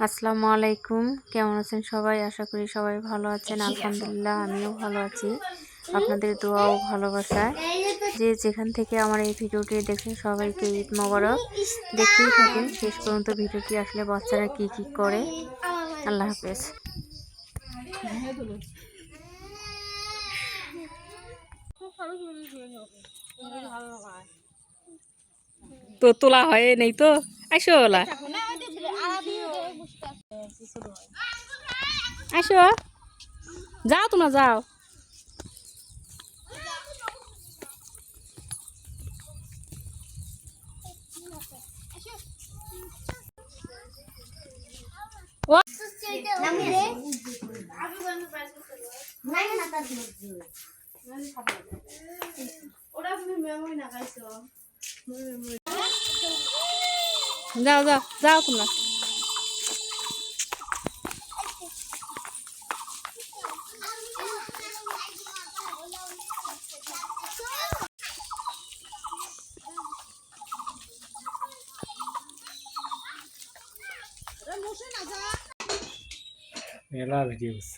আসসালামু আলাইকুম। কেমন আছেন সবাই? আশা করি সবাই ভালো আছেন। আলহামদুলিল্লাহ আমিও ভালো আছি, আপনাদের দোয়া ও ভালোবাসায়। যে যেখান থেকে আমার এই ভিডিওটি দেখছেন সবাইকে ঈদ মোবারক। দেখতেই থাকেন শেষ পর্যন্ত ভিডিওটি, আসলে বাচ্চারা কি কি করে। আল্লাহ হাফেজ। তো তোলা হয় নেই তো আইসো ওলা আইসো, যাও তোমরা যাও। যাও যাও যাও তোমরা। মেলা ভিডিওস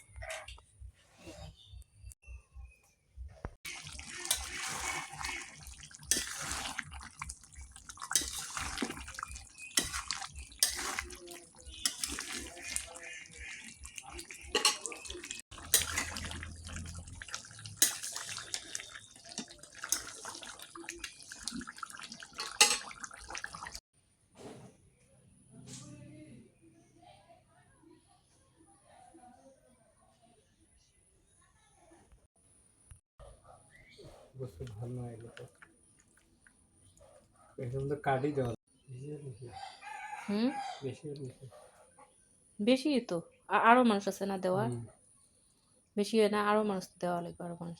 বস্তু ভালো নয়, এগুলো তো এখন তো কাটি দেওয়া বেশি বেশি বেশি তো আরো মানুষ আছে না দেওয়ার, বেশি হয় না, আরো মানুষ দেওয়া লাগবে, আরো মানুষ।